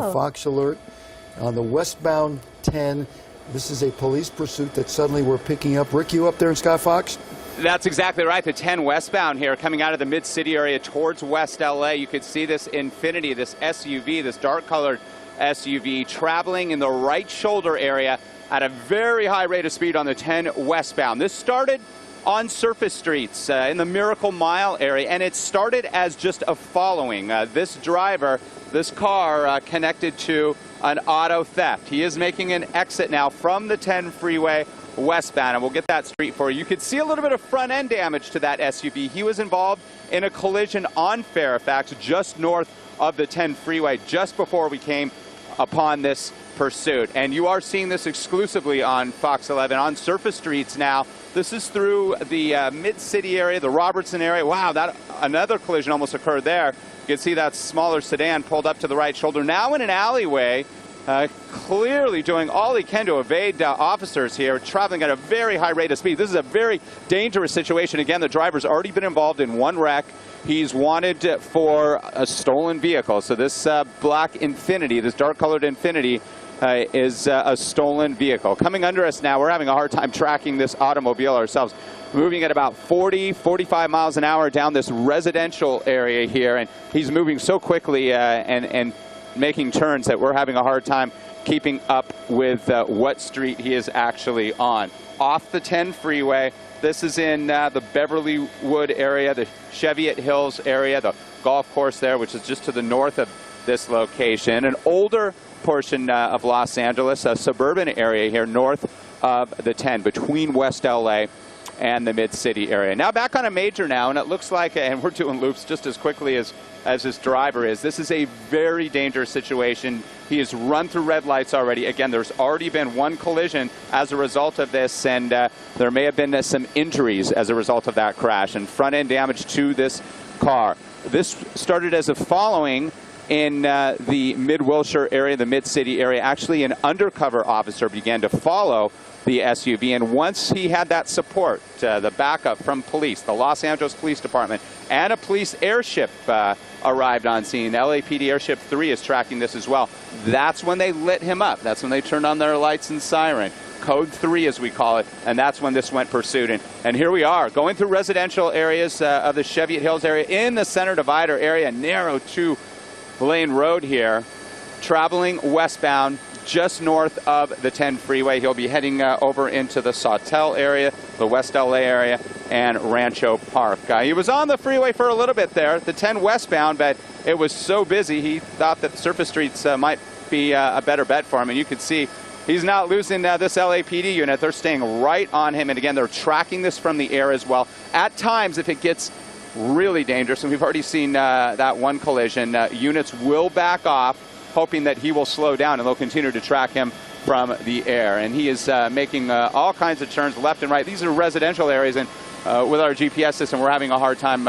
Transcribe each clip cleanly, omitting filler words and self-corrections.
Fox alert on the westbound 10. This is a police pursuit that suddenly we're picking up. Rick, you up there in Sky Fox? That's exactly right. The 10 westbound here coming out of the mid-city area towards West LA. You could see this Infiniti, this SUV, this dark-colored SUV traveling in the right shoulder area at a very high rate of speed on the 10 westbound. This started on surface streets in the Miracle Mile area, and it started as just a following. This driver, this car connected to an auto theft. He is making an exit now from the 10 freeway westbound, and we'll get that street for you. You could see a little bit of front end damage to that SUV. He was involved in a collision on Fairfax just north of the 10 freeway just before we came upon this pursuit. And you are seeing this exclusively on Fox 11 on surface streets now. This is through the mid-city area, the Robertson area. Wow, that another collision almost occurred there. You can see that smaller sedan pulled up to the right shoulder. Now in an alleyway, clearly doing all he can to evade officers here, traveling at a very high rate of speed. This is a very dangerous situation. Again, the driver's already been involved in one wreck. He's wanted for a stolen vehicle. So this black Infiniti, this dark-colored Infiniti, is a stolen vehicle. Coming under us now, we're having a hard time tracking this automobile ourselves. Moving at about 40, 45 miles an hour down this residential area here, and he's moving so quickly and making turns that we're having a hard time keeping up with what street he is actually on. Off the 10 freeway, this is in the Beverlywood area, the Cheviot Hills area, the golf course there, which is just to the north of this location. An older portion of Los Angeles, a suburban area here north of the 10, between West LA and the mid-city area. Now back on a major now, and it looks like, and we're doing loops just as quickly as this driver is. This is a very dangerous situation. He has run through red lights already. Again, there's already been one collision as a result of this, and there may have been some injuries as a result of that crash and front-end damage to this car. This started as a following in the Mid-Wilshire area, the Mid-City area. Actually, an undercover officer began to follow the SUV, and once he had that support, the backup from police, the Los Angeles Police Department, and a police airship arrived on scene. LAPD Airship 3 is tracking this as well. That's when they lit him up. That's when they turned on their lights and siren. Code 3, as we call it, and that's when this went pursuit. And here we are, going through residential areas of the Cheviot Hills area, in the center divider area, narrow two-lane road here, traveling westbound just north of the 10 freeway. He'll be heading over into the Sawtelle area, the West LA area, and Rancho Park. He was on the freeway for a little bit there, the 10 westbound, but it was so busy he thought that the surface streets might be a better bet for him. And you can see he's not losing this LAPD unit. They're staying right on him. And again, they're tracking this from the air as well. At times, if it gets really dangerous, and we've already seen that one collision, units will back off, hoping that he will slow down, and they'll continue to track him from the air. And he is making all kinds of turns left and right. These are residential areas, and with our GPS system, we're having a hard time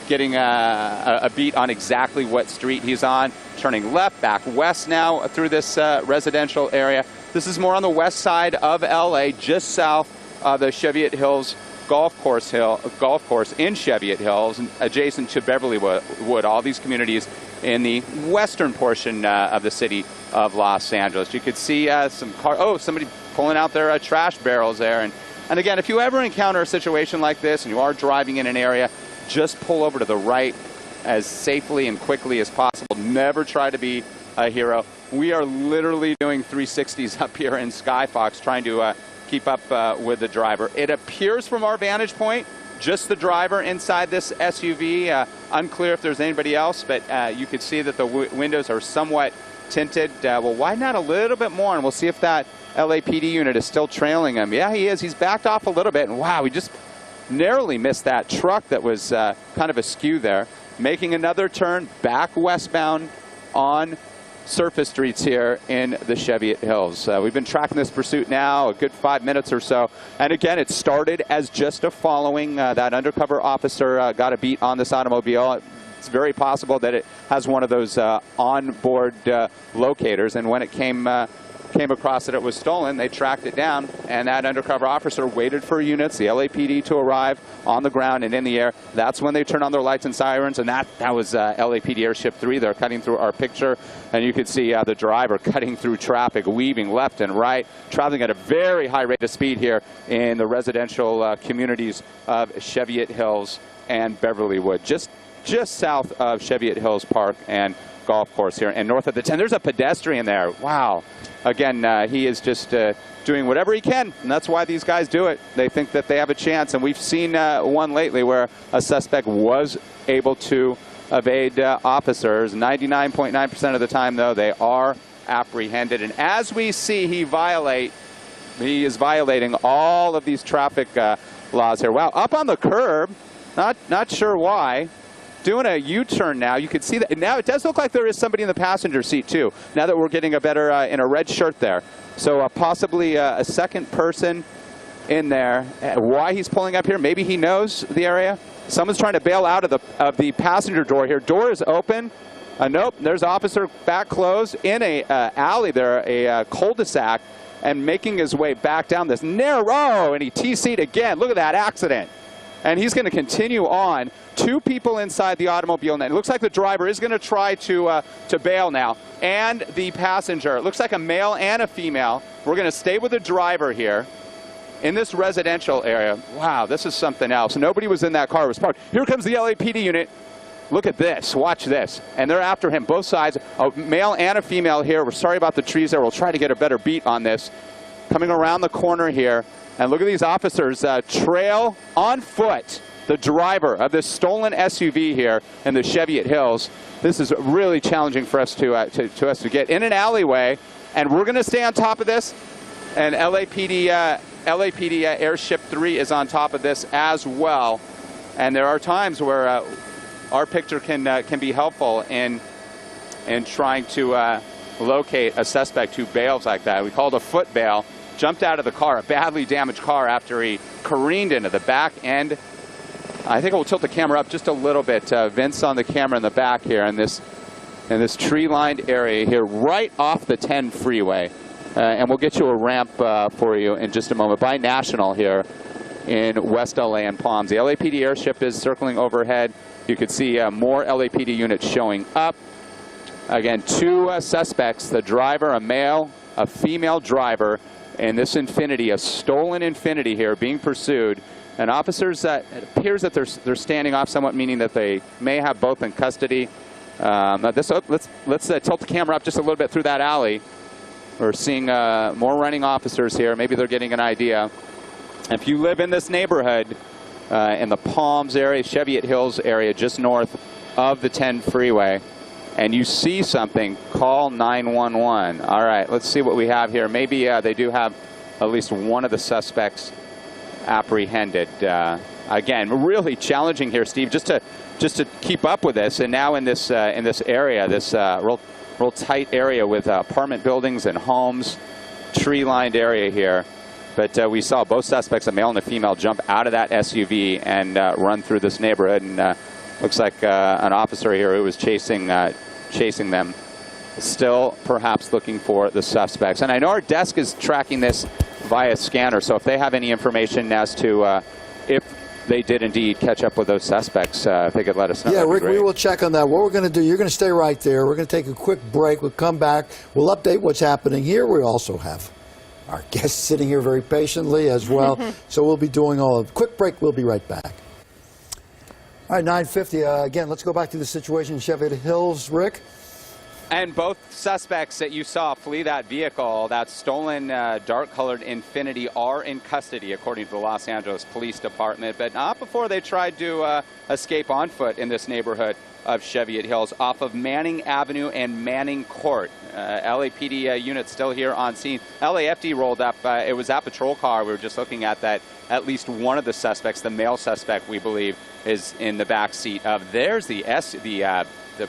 getting a beat on exactly what street he's on. Turning left, back west now through this residential area. This is more on the west side of LA, just south of the Cheviot Hills golf course in Cheviot Hills, adjacent to Beverlywood. All these communities in the western portion of the city of Los Angeles. You could see some car. Oh, somebody pulling out their trash barrels there. And again, if you ever encounter a situation like this and you are driving in an area, just pull over to the right as safely and quickly as possible. Never try to be a hero. We are literally doing 360s up here in Sky Fox, trying to keep up with the driver. It appears from our vantage point, just the driver inside this SUV. Unclear if there's anybody else, but you could see that the windows are somewhat tinted. We'll widen out a little bit more, and we'll see if that LAPD unit is still trailing him. Yeah, he is. He's backed off a little bit, and wow, we just narrowly missed that truck that was kind of askew there. Making another turn back westbound on surface streets here in the Cheviot Hills. We've been tracking this pursuit now a good 5 minutes or so. And again, it started as just a following. That undercover officer got a beat on this automobile. It's very possible that it has one of those onboard locators. And when it came came across that it was stolen. They tracked it down, and that undercover officer waited for units, the LAPD, to arrive on the ground and in the air. That's when they turned on their lights and sirens, and that was LAPD Airship 3. They're cutting through our picture, and you can see the driver cutting through traffic, weaving left and right, traveling at a very high rate of speed here in the residential communities of Cheviot Hills and Beverlywood, just south of Cheviot Hills Park and golf course here, and north of the 10. There's a pedestrian there. Wow. Again, he is just doing whatever he can, and that's why these guys do it. They think that they have a chance, and we've seen one lately where a suspect was able to evade officers. 99.9% of the time, though, they are apprehended. And as we see, he is violating all of these traffic laws here. Wow, up on the curb, not sure why. Doing a U-turn now. You can see that. Now it does look like there is somebody in the passenger seat, too, now that we're getting a better, in a red shirt there. So possibly a second person in there. Why he's pulling up here, maybe he knows the area. Someone's trying to bail out of the passenger door here. Door is open. Nope, there's officer back closed in a alley there, a cul-de-sac, and making his way back down this narrow, and he TC'd again. Look at that accident. And he's going to continue on. Two people inside the automobile, and it looks like the driver is going to try to bail now. And the passenger, it looks like a male and a female. We're going to stay with the driver here in this residential area. Wow, this is something else. Nobody was in that car. It was parked. Here comes the LAPD unit. Look at this. Watch this. And they're after him, both sides. A male and a female here. We're sorry about the trees there. We'll try to get a better beat on this. Coming around the corner here. And look at these officers trail on foot the driver of this stolen SUV here in the Cheviot Hills. This is really challenging for us to get in an alleyway, and we're going to stay on top of this. And LAPD Airship 3 is on top of this as well. And there are times where our picture can be helpful in trying to locate a suspect who bails like that. We called a foot bail. Jumped out of the car, a badly damaged car, after he careened into the back end. I think we'll tilt the camera up just a little bit. Vince on the camera in the back here in this tree-lined area here, right off the 10 freeway. And we'll get you a ramp for you in just a moment by National here in West LA and Palms. The LAPD airship is circling overhead. You can see more LAPD units showing up. Again, two suspects, the driver, a male, a female driver, and this Infiniti, a stolen Infiniti here, being pursued. And officers, it appears that they're standing off somewhat, meaning that they may have both in custody. Let's tilt the camera up just a little bit through that alley. We're seeing more running officers here. Maybe they're getting an idea. If you live in this neighborhood, in the Palms area, Cheviot Hills area, just north of the 10 freeway, and you see something, call 911. All right, let's see what we have here. Maybe they do have at least one of the suspects apprehended. Again, really challenging here, Steve, just to keep up with this. And now in this area, this real tight area with apartment buildings and homes, tree-lined area here. But we saw both suspects, a male and a female, jump out of that SUV and run through this neighborhood. And looks like an officer here who was chasing them, still perhaps looking for the suspects. And I know our desk is tracking this via scanner, so if they have any information as to if they did indeed catch up with those suspects, if they could let us know. Yeah, Rick, we will check on that. What we're going to do, you're going to stay right there. We're going to take a quick break. We'll come back. We'll update what's happening here. We also have our guests sitting here very patiently as well. So we'll be doing all of quick break. We'll be right back. All right, 9:50. Again, let's go back to the situation in Cheviot Hills, Rick. And both suspects that you saw flee that vehicle, that stolen dark-colored Infiniti, are in custody, according to the Los Angeles Police Department, but not before they tried to escape on foot in this neighborhood of Cheviot Hills off of Manning Avenue and Manning Court. LAPD units still here on scene. LAFD rolled up. It was that patrol car. We were just looking at that. At least one of the suspects, the male suspect, we believe, is in the back seat of. There's the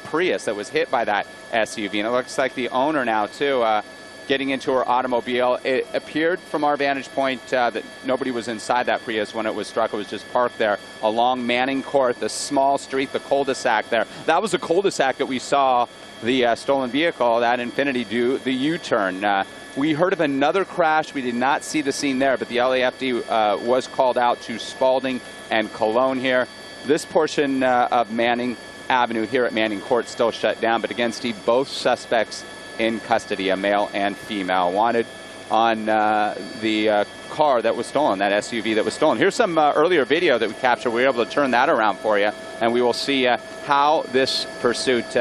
Prius that was hit by that SUV, and it looks like the owner now too, getting into her automobile. It appeared from our vantage point that nobody was inside that Prius when it was struck. It was just parked there along Manning Court, the small street, the cul-de-sac there. That was the cul-de-sac that we saw the stolen vehicle, that Infiniti, do the U-turn. We heard of another crash. We did not see the scene there, but the LAFD was called out to Spalding and Cologne here. This portion of Manning Avenue here at Manning Court still shut down, but again, Steve, both suspects in custody, a male and female, wanted on the car that was stolen, that SUV that was stolen. Here's some earlier video that we captured. We were able to turn that around for you, and we will see how this pursuit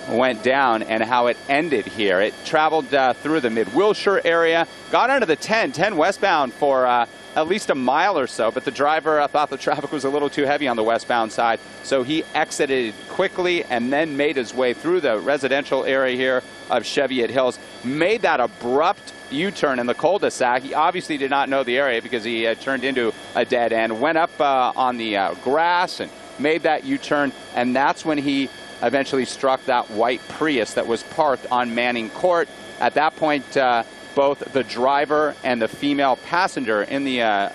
went down and how it ended here. It traveled through the mid-Wilshire area, got onto the 10 westbound for at least a mile or so, but the driver thought the traffic was a little too heavy on the westbound side, so he exited quickly and then made his way through the residential area here of Cheviot Hills, made that abrupt U-turn in the cul-de-sac. He obviously did not know the area because he turned into a dead end, went up on the grass and made that U-turn, and that's when he eventually struck that white Prius that was parked on Manning Court. At that point, both the driver and the female passenger in the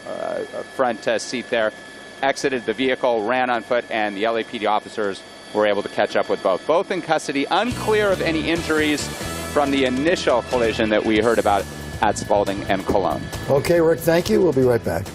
front seat there exited the vehicle, ran on foot, and the LAPD officers were able to catch up with both. Both in custody, unclear of any injuries from the initial collision that we heard about at Spalding and Cologne. Okay, Rick, thank you. We'll be right back.